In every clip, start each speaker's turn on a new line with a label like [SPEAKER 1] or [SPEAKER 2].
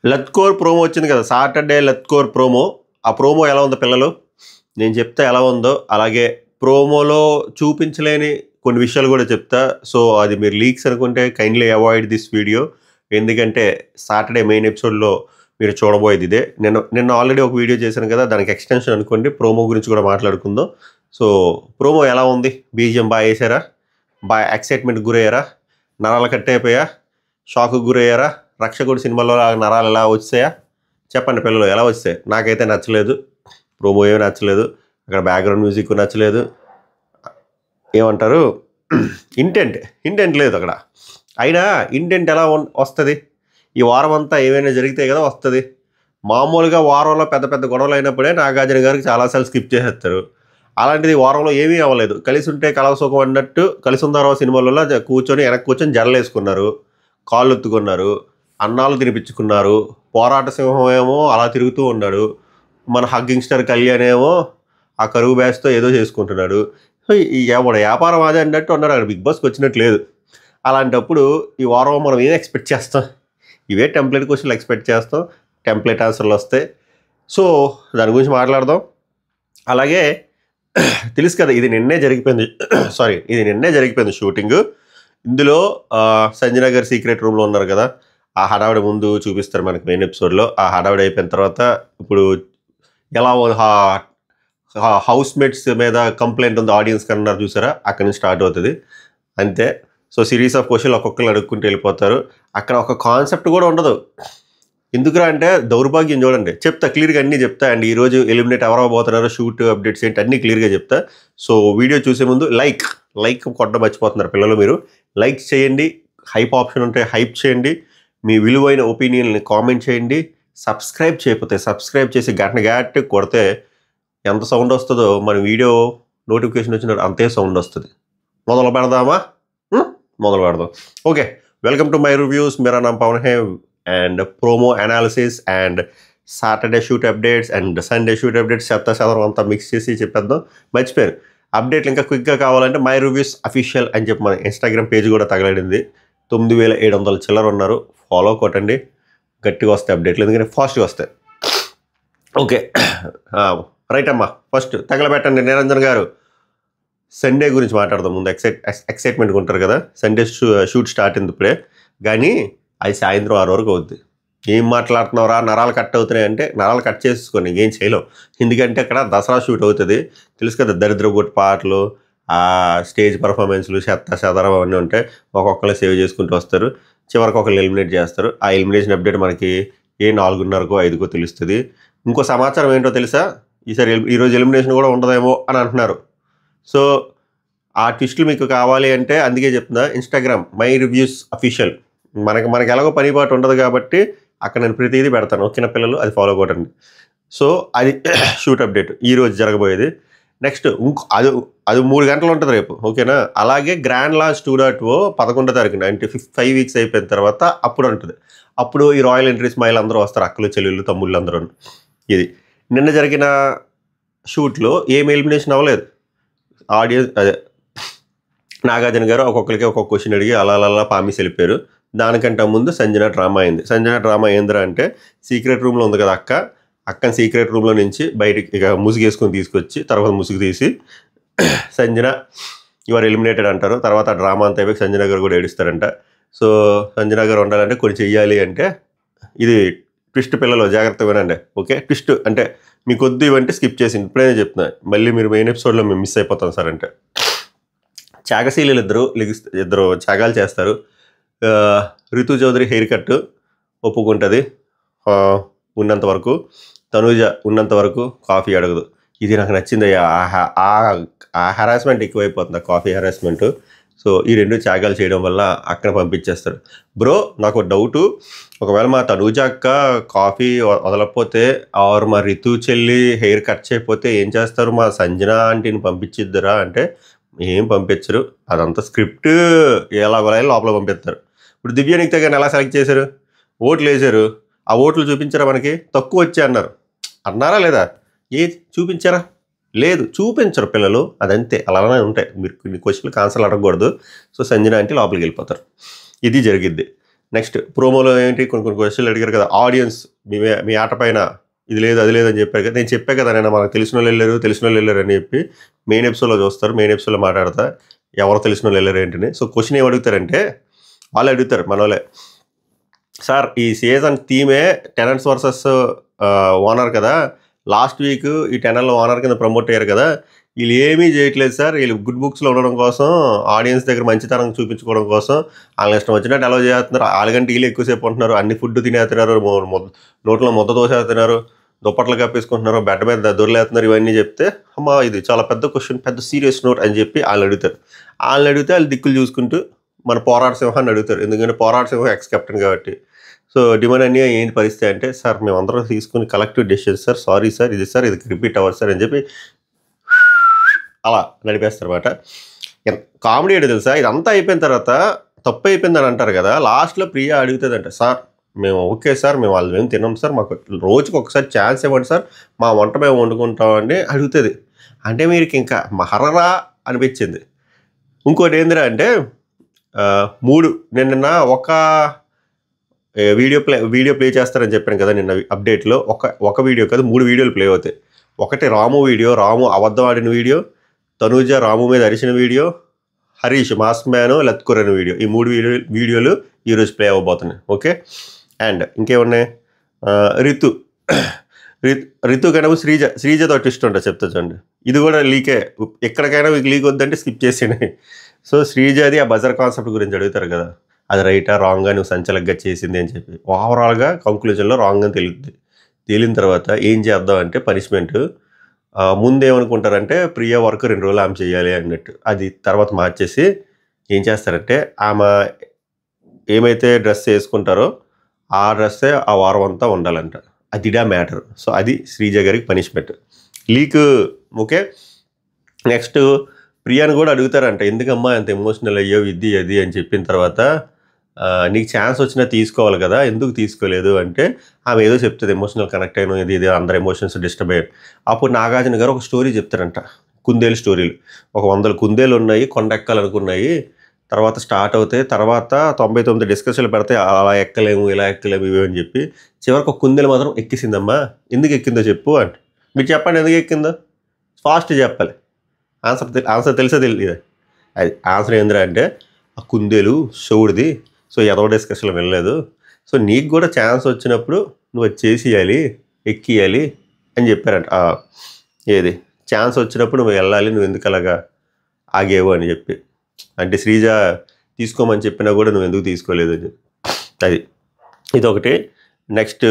[SPEAKER 1] లత్కోర్ promo వచ్చింది కదా, Saturday లత్కోర్ promo. ఆ ప్రోమో ఎలా ఉందో పిల్లలు నేను చెప్తా ఎలా ఉందో, అలాగే ప్రోమోలో చూపించలేని కొన్ని విషయాలు కూడా చెప్తా. సో అది మీరు లీక్స్ అనుకుంటే కైండ్లీ అవాయిడ్ దిస్ వీడియో. ఎందుకంటే సాటర్డే మెయిన్ ఎపిసోడ్లో మీరు చూడబోయేది ఇదే. నిన్న ఆల్రెడీ ఒక వీడియో చేశాను కదా, దానికి ఎక్స్టెన్షన్ అనుకోండి, ప్రోమో గురించి కూడా మాట్లాడుకుందాం. సో ప్రోమో ఎలా ఉంది, బీజిఎం బాగా వేసారా, బాగా ఎక్సైట్మెంట్ గురయ్యారా, నరాలు కట్ అయిపోయా, షాక్ గురయ్యారా, రక్షకుడు సినిమాలో నరాలు ఎలా వచ్చాయా చెప్పండి పిల్లలు, ఎలా వచ్చాయి? నాకైతే నచ్చలేదు, ప్రోమో ఏమీ నచ్చలేదు, అక్కడ బ్యాక్గ్రౌండ్ మ్యూజిక్ నచ్చలేదు. ఏమంటారు, ఇంటెంట్ లేదు అక్కడ. అయినా ఇంటెంట్ ఎలా వస్తుంది? ఈ వారం అంతా ఏమైనా జరిగితే కదా వస్తుంది. మామూలుగా వారంలో పెద్ద పెద్ద గొడవలు అయినప్పుడే నాగార్జున గారికి చాలాసార్లు స్కిప్ చేసేస్తారు. అలాంటిది వారంలో ఏమీ అవ్వలేదు. కలిసి ఉంటే కలవసుఖం అన్నట్టు కలిసి ఉందారో సినిమాలలో కూర్చొని వెనక్కి కూర్చొని జడలు వేసుకున్నారు, కాళ్ళు ఎత్తుకున్నారు, అన్నాలు తినిపించుకున్నారు. పోరాట సింహం ఏమో అలా తిరుగుతూ ఉన్నాడు, మన హగ్గింగ్ స్టార్ కళ్యాణ్ ఏమో ఆ కరువు బ్యాచ్తో ఏదో చేసుకుంటున్నాడు. ఎవడ వ్యాపారం అదే అన్నట్టు ఉన్నారు. అక్కడ బిగ్ బాస్కి వచ్చినట్టు లేదు. అలాంటప్పుడు ఈ వారం మనం ఏం ఎక్స్పెక్ట్ చేస్తాం? ఇవే టెంప్లెట్ క్వశ్చన్లు ఎక్స్పెక్ట్ చేస్తాం, టెంప్లెట్ ఆన్సర్లు వస్తాయి. సో దాని గురించి మాట్లాడదాం. అలాగే తెలుసు కదా, ఇది నిన్నే జరిగిపోయింది షూటింగ్. ఇందులో సంజన గారు సీక్రెట్ రూమ్లో ఉన్నారు కదా, ఆ హడావిడి ముందు చూపిస్తారు మనకి మెయిన్ ఎపిసోడ్లో. ఆ హడావిడి అయిపోయిన తర్వాత ఇప్పుడు ఎలా హౌస్ మేట్స్ మీద కంప్లైంట్ ఉంది ఆడియన్స్ కన్నారు చూసారా, అక్కడి నుంచి స్టార్ట్ అవుతుంది అంతే. సో సిరీస్ ఆఫ్ క్వశ్చన్లు ఒక్కొక్కరు అడుక్కుంటూ వెళ్ళిపోతారు. అక్కడ ఒక కాన్సెప్ట్ కూడా ఉండదు. ఎందుకురా అంటే దౌర్భాగ్యం చూడండి, చెప్తా క్లియర్గా అన్నీ చెప్తా. అండ్ ఈరోజు ఎలిమినేట్ ఎవరవబోతున్నారో, షూట్ అప్డేట్స్ ఏంటి అన్నీ క్లియర్గా చెప్తా. సో వీడియో చూసే ముందు లైక్ కొట్టడం మర్చిపోతున్నారు పిల్లలు. మీరు లైక్ చేయండి, హైప్ ఆప్షన్ ఉంటే హైప్ చేయండి, మీ విలువైన ఒపీనియన్ని కామెంట్ చేయండి. సబ్స్క్రైబ్ చేయకపోతే సబ్స్క్రైబ్ చేసి గట్టిగా కొడితే ఎంత సౌండ్ వస్తుందో మన వీడియో నోటిఫికేషన్ వచ్చినట్టు అంతే సౌండ్ వస్తుంది. మొదలు పెడదామా? మొదలు పెడదాం. Okay, welcome to my reviews. मेरा नाम पवन है and promo analysis and Saturday shoot updates and Sunday shoot updates శాతం అంతా మిక్స్ చేసి చెప్పేద్దాం. మర్చిపోయారు, అప్డేట్లు ఇంకా క్విక్గా కావాలంటే మై రివ్యూస్ అఫీషియల్ అని చెప్పి మన ఇన్స్టాగ్రామ్ పేజ్ కూడా తగలడింది. 9700 చిల్లర ఉన్నారు, ఫాలో కొట్టండి. గట్టిగా వస్తాయి అప్డేట్లు, ఎందుకంటే ఫాస్ట్గా వస్తాయి. ఓకే రైట్ అమ్మా, ఫస్ట్ తగలబెట్టండి నిరంజన్ గారు. సండే గురించి మాట్లాడదాం ముందు. ఎక్సైట్మెంట్గా ఉంటారు కదా, సండే షూట్ స్టార్ట్ అయింది ఇప్పుడే, కానీ అది సాయంత్రం 6 వరకు అవుద్ది. ఏం మాట్లాడుతున్నావురా, నరాలు కట్ అవుతున్నాయి అంటే నరాలు కట్ చేసుకోండి, ఏం చేయలేం. ఎందుకంటే అక్కడ దసరా షూట్ అవుతుంది తెలుసు కదా, దరిద్రపుట్టు పాటలు, ఆ స్టేజ్ పర్ఫార్మెన్స్లు, చెదరం అవన్నీ ఉంటాయి. ఒక్కొక్కరు సేవ్ చేసుకుంటూ వస్తారు, చివరికి ఒకళ్ళు ఎలిమినేట్ చేస్తారు. ఆ ఎలిమినేషన్ అప్డేట్ మనకి 4:30కో 5కో తెలుస్తుంది. ఇంకో సమాచారం ఏంటో తెలుసా, ఈరోజు ఎలిమినేషన్ కూడా ఉండదేమో అని అంటున్నారు. సో ఆ ట్విస్టులు మీకు కావాలి అంటే అందుకే చెప్తున్నా, ఇన్స్టాగ్రామ్ మై రివ్యూస్ అఫీషియల్. మనకి ఎలాగో పని పాటు ఉండదు కాబట్టి అక్కడ నేను ప్రతిదీ పెడతాను. ఓకేనా పిల్లలు, అది ఫాలో కొట్టండి. సో అది షూట్ అప్డేట్ ఈరోజు జరగబోయేది. నెక్స్ట్ అది 3 గంటలు ఉంటుంది రేపు, ఓకేనా. అలాగే గ్రాండ్ లాంచ్ 2.0 11వ తారీఖున, అంటే 5 వీక్స్ అయిపోయిన తర్వాత అప్పుడు ఉంటుంది. అప్పుడు ఈ రాయల్ ఎంట్రీ స్మైల్ అందరూ వస్తారు, అక్కలు చెల్లెళ్ళు తమ్ముళ్ళు అందరూ. ఇది నిన్న జరిగిన షూట్లో ఏం ఎలిమినేషన్ అవ్వలేదు. ఆడియన్స్ అదే నాగార్జున గారు ఒక్కొక్కరికి ఒక్కొక్క క్వశ్చన్ అడిగి అలా పామిసి వెళ్ళిపోయారు. దానికంటే ముందు సంజన డ్రామా అయింది. సంజన డ్రామా ఏందిరా అంటే, సీక్రెట్ రూమ్లో ఉంది కదా అక్కని సీక్రెట్ రూమ్లో నుంచి బయటికి ఇక ముసుగేసుకొని తీసుకొచ్చి తర్వాత ముసుగు తీసి సంజన యువర్ ఎలిమినేటెడ్ అంటారు. తర్వాత ఆ డ్రామా అంతా అయిపోయి సంజన గారు కూడా ఏడుస్తారంట. సో సంజన గారు ఉండాలంటే కొన్ని చెయ్యాలి అంటే, ఇది ట్విస్ట్ పిల్లలు జాగ్రత్త వినండి. ఓకే, ట్విస్ట్ అంటే మీకు వద్దు ఇవంటే స్కిప్ చేసి ఇప్పుడైనా చెప్తున్నా, మళ్ళీ మీరు మెయిన్ ఎపిసోడ్లో మేము మిస్ అయిపోతాం సార్ అంటే. త్యాగశీలు ఇద్దరు త్యాగాలు చేస్తారు. రితు చౌదరి హెయిర్ కట్ ఒప్పుకుంటుంది ఉన్నంత వరకు, తనూజ ఉన్నంత వరకు కాఫీ అడగదు. ఇది నాకు నచ్చింది. ఆ హెరాస్మెంట్ ఎక్కువైపోతుంది, ఆ కాఫీ హెరాస్మెంట్. సో ఈ 2 త్యాగాలు చేయడం వల్ల అక్కడ పంపించేస్తారు. బ్రో నాకు డౌటు, ఒకవేళ మా తనూజ అక్క కాఫీ వదలకపోతే ఆర్ మా రితు చెల్లి హెయిర్ కట్ చేయకపోతే ఏం చేస్తారు? మా సంజన ఆంటీని పంపించిద్దురా అంటే ఏం పంపించరు, అదంతా స్క్రిప్ట్, ఎలాగోలా లోపల పంపిస్తారు. ఇప్పుడు దివ్యానిక్త గారిని ఎలా సెలెక్ట్ చేశారు? ఓట్లు వేశారు, ఆ ఓట్లు చూపించారా మనకి? తక్కువ వచ్చాయి అన్నారా లేదా? చూపించారా? లేదు, చూపించరు పిల్లలు, అదంతే, అలానే ఉంటాయి. మీరు కొన్ని క్వశ్చన్లకు ఆన్సర్లు అడగకూడదు. సో సంజన అంటే లోపలికి వెళ్ళిపోతారు, ఇది జరిగిద్ది. నెక్స్ట్ ప్రోమోలో ఏంటి కొన్ని కొన్ని క్వశ్చన్లు అడిగారు కదా, ఆడియన్స్ మీ ఆట పైన ఇది లేదు అది లేదని చెప్పారు కదా. నేను చెప్పే కదా నేను మనకు తెలిసిన వాళ్ళు వెళ్ళారు అని చెప్పి మెయిన్ ఎపిసోడ్లో చూస్తారు. మెయిన్ ఎపిసోడ్లో మాట్లాడతా ఎవరో తెలిసిన వాళ్ళు వెళ్ళారు ఏంటని. సో క్వశ్చన్ ఏం అడుగుతారంటే వాళ్ళు అడుగుతారు మన వాళ్ళే, సార్ ఈ సీజన్ థీమే టెనెంట్స్ వర్సెస్ ఓనర్ కదా, లాస్ట్ వీక్ ఈ టెనెంట్లో ఓనర్ కింద ప్రమోట్ అయ్యారు కదా, వీళ్ళు ఏమీ చేయట్లేదు సార్, వీళ్ళు గుడ్ బుక్స్లో ఉండడం కోసం ఆడియన్స్ దగ్గర మంచితనం చూపించుకోవడం కోసం వాళ్ళని ఇష్టం వచ్చినట్టు అలౌ చేస్తున్నారు. వాళ్ళకంటే వీళ్ళు ఎక్కువసేపు ఉంటున్నారు, అన్ని ఫుడ్ తినేస్తున్నారు, నోట్లో ముద్ద దోసేస్తున్నారు, దుప్పట్లు కప్పేసుకుంటున్నారు, బెడ్ మీద దొరలేస్తున్నారు. ఇవన్నీ చెప్తే అమ్మా ఇది చాలా పెద్ద క్వశ్చన్, పెద్ద సీరియస్ నోట్ అని చెప్పి వాళ్ళని అడుగుతారు. వాళ్ళు దిక్కులు చూసుకుంటూ మన పోరాట సింహాన్ని అడుగుతారు. ఎందుకంటే పోరాట సింహం ఎక్స్ కెప్టెన్ కాబట్టి. సో డిమాండ్ అన్నీ ఏంటి పరిస్థితి అంటే, సార్ మేమందరం తీసుకుని collective decision sir, sorry sir ఇది రిపీట్ అవ్వదు సార్ అని చెప్పి అలా నడిపేస్తారు అనమాట. కామెడీ ఏంటి తెలుసా, ఇదంతా అయిపోయిన తర్వాత తప్పు అయిపోయిందని అంటారు కదా, లాస్ట్లో ప్రియా అడుగుతుందంట, సార్ మేము ఓకే సార్, మేము వాళ్ళు మేము తిన్నాం సార్, మాకు రోజుకి ఒకసారి ఛాన్స్ ఇవ్వండి సార్, మా వంట మేము వండుకుంటామని అడుగుతుంది. అంటే మీరు ఇంకా మహరరా అనిపించింది. ఇంకోటి ఏందిరా అంటే నిన్న ఒక వీడియో ప్లే చేస్తారని చెప్పాను కదా నిన్న అప్డేట్లో. ఒక వీడియో కాదు 3 వీడియోలు ప్లే అవుతాయి. ఒకటి రాము వీడియో, రాము అబద్ధం ఆడిన వీడియో, తనూజ రాము మీద అరిచిన వీడియో, హరీష్ మాస్క్ మ్యాన్ లత్కూర్ అనే వీడియో. ఈ 3 వీడియోలు ఈరోజు ప్లే అవ్వబోతున్నాయి. ఓకే, అండ్ ఇంకేమున్నాయి, రితు కనుక శ్రీజతో ట్విస్ట్ ఉంటుంది చెప్తా చూడండి. ఇది కూడా లీకే, ఎక్కడికైనా మీకు లీక్ వద్దంటే స్కిప్ చేసేయండి. సో శ్రీజది ఆ బజర్ కాన్సెప్ట్ గురించి అడుగుతారు కదా, అది రైటా రాంగ్గా నువ్వు సంచలగ్గా చేసింది అని చెప్పి ఓవరాల్గా కంక్లూజన్లో రాంగ్ అని తేలిన తర్వాత ఏం చేద్దాం అంటే పనిష్మెంట్ ముందేమనుకుంటారంటే ప్రియా వర్క్ 2 రోజులు ఆమె చేయాలి అన్నట్టు. అది తర్వాత మార్చేసి ఏం చేస్తారంటే ఆమె ఏమైతే డ్రెస్ వేసుకుంటారో ఆ డ్రెస్సే ఆ వారం అంతా ఉండాలంట. అదిడా మ్యాటర్. సో అది శ్రీజ గారికి పనిష్మెంట్ లీక్. ఓకే, నెక్స్ట్ ప్రియాని కూడా అడుగుతారంట, ఎందుకమ్మా అంత ఎమోషనల్ అయ్యావు ఇది అది అని చెప్పిన తర్వాత నీకు ఛాన్స్ వచ్చినా తీసుకోవాలి కదా, ఎందుకు తీసుకోలేదు అంటే ఆమె ఏదో చెప్తుంది, ఎమోషనల్ కనెక్ట్ అయిన ఇది అందరు ఎమోషన్స్ డిస్టర్బ్ అయ్యారు. అప్పుడు నాగార్జున గారు ఒక స్టోరీ చెప్తారంట, కుందేలు స్టోరీలు. ఒక 100 కుందేలు ఉన్నాయి, కొండ ఎక్కాలనుకున్నాయి, తర్వాత స్టార్ట్ అవుతాయి, తర్వాత 99 డిస్కషన్లు పెడితే అలా ఎక్కలేము ఇలా ఎక్కలేము ఇవి అని చెప్పి చివరికి ఒక కుందేలు మాత్రం ఎక్కిసిందమ్మా. ఎందుకు ఎక్కిందో చెప్పు అంటే, మీరు చెప్పండి ఎందుకు ఎక్కిందో, ఫాస్ట్ చెప్పాలి. ఆన్సర్ తెలిసే తెలియదు. అది ఆన్సర్ ఏందిరా అంటే ఆ కుందేలు శివుడిది, సో ఎదవ డిస్కషన్లో వెళ్ళలేదు, సో నీకు కూడా ఛాన్స్ వచ్చినప్పుడు నువ్వు అది చేసేయాలి, ఎక్కియాలి అని చెప్పారంట. ఏది ఛాన్స్ వచ్చినప్పుడు నువ్వు వెళ్ళాలి, నువ్వు ఎందుకు అలాగా ఆగేవు అని చెప్పి. అంటే శ్రీజ తీసుకోమని చెప్పినా కూడా నువ్వు ఎందుకు తీసుకోలేదు అని చెప్పి. అది ఇదొకటి. నెక్స్ట్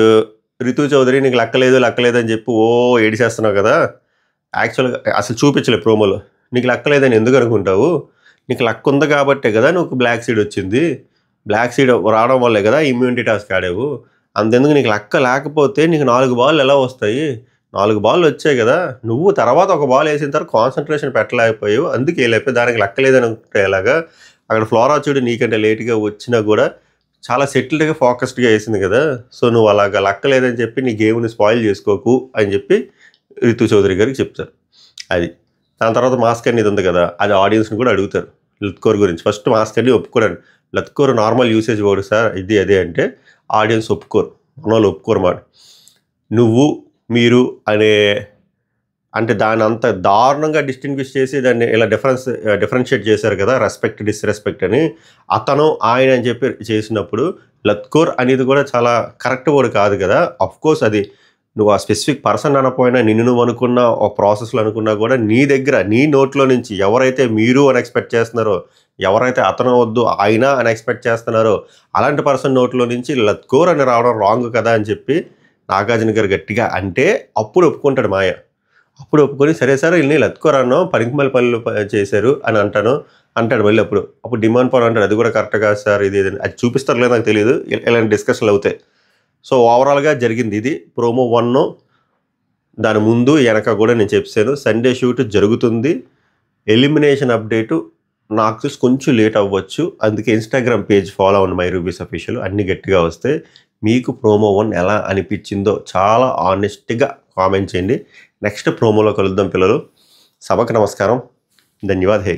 [SPEAKER 1] రితు చౌదరి నీకు లక్కలేదు అని చెప్పి ఏడిచేస్తున్నావు కదా, యాక్చువల్గా అసలు చూపించలేదు ప్రోమోలో. నీకు లక్కలేదని ఎందుకు అనుకుంటావు, నీకు లక్ ఉంది కాబట్టే కదా నువ్వు బ్లాక్ సీడ్ వచ్చింది, బ్లాక్ సీడ్ రావడం వల్లే కదా ఇమ్యూనిటీ టాస్క్ ఆడావు. అంతెందుకు నీకు లక్క లేకపోతే నీకు 4 బాల్ ఎలా వస్తాయి, 4 బాల్ వచ్చాయి కదా, నువ్వు తర్వాత ఒక బాల్ వేసిన తర్వాత కాన్సన్ట్రేషన్ పెట్టలేకపోయావు, అందుకే వెళ్ళిపోయి దానికి లక్కలేదని అనుకుంటే ఎలాగా. అక్కడ ఫ్లోరా చూడు నీకంటే లేట్గా వచ్చినా కూడా చాలా సెటిల్డ్గా ఫోకస్డ్గా వేసింది కదా, సో నువ్వు అలాగా లక్కలేదని చెప్పి నీ గేమ్ని స్పాయిల్ చేసుకోకు అని చెప్పి రితు చౌదరి గారికి చెప్తారు. అది దాని తర్వాత మాస్క్ అనేది ఉంది కదా, అది ఆడియన్స్ని కూడా అడుగుతారు లత్కోర్ గురించి. ఫస్ట్ మాస్క్ అన్ని ఒప్పుకోరండి, లత్కోర్ నార్మల్ యూసేజ్ వర్డ్ సార్ ఇది అదే అంటే ఆడియన్స్ ఒప్పుకోరు, మన వాళ్ళు ఒప్పుకోరు మాట. నువ్వు మీరు అంటే దాన్ని అంత దారుణంగా డిస్టింగ్విష్ చేసి దాన్ని ఇలా డిఫరెన్షియేట్ చేశారు కదా, రెస్పెక్ట్ డిస్రెస్పెక్ట్ అని. అతను ఆయన అని చెప్పి చేసినప్పుడు లత్కోర్ అనేది కూడా చాలా కరెక్ట్ వర్డ్ కాదు కదా. అఫ్కోర్స్ అది నువ్వు ఆ స్పెసిఫిక్ పర్సన్ అనకపోయినా, నిన్ను నువ్వు అనుకున్న ఒక ప్రాసెస్లో అనుకున్నా కూడా నీ దగ్గర నీ నోట్లో నుంచి ఎవరైతే మీరు అని ఎక్స్పెక్ట్ చేస్తున్నారో, ఎవరైతే అతను వద్దు ఆయన అని ఎక్స్పెక్ట్ చేస్తున్నారో అలాంటి పర్సన్ నోట్లో నుంచి లత్కోర్ అని రావడం రాంగ్ కదా అని చెప్పి నాగార్జున గారు గట్టిగా అంటే అప్పుడు ఒప్పుకుంటాడు మాయ. అప్పుడు ఒప్పుకొని సరే సార్ వీళ్ళని లత్కోర్ అన్నాం, పనికిమాల పనులు చేశారు అని అంటాడు మళ్ళీ. అప్పుడు డిమాండ్ పవర్ అంటాడు, అది కూడా కరెక్ట్ కాదు సార్ ఇది అది చూపిస్తారు లేదు నాకు తెలియదు, ఇలాంటి డిస్కషన్లు అవుతాయి. సో ఓవరాల్గా జరిగింది ఇది ప్రోమో 1. దాని ముందు వెనక కూడా నేను చెప్పాను, సండే షూట్ జరుగుతుంది. ఎలిమినేషన్ అప్డేటు నాకు చూసి కొంచెం లేట్ అవ్వచ్చు, అందుకే ఇన్స్టాగ్రామ్ పేజ్ ఫాలో అవ్వండి మై రూబీస్ అఫీషియల్, అన్నీ గట్టిగా వస్తాయి. మీకు ప్రోమో 1 ఎలా అనిపించిందో చాలా ఆనెస్ట్గా కామెంట్ చేయండి. నెక్స్ట్ ప్రోమోలో కలుద్దాం పిల్లలు. సభకు నమస్కారం, ధన్యవాద్. హే.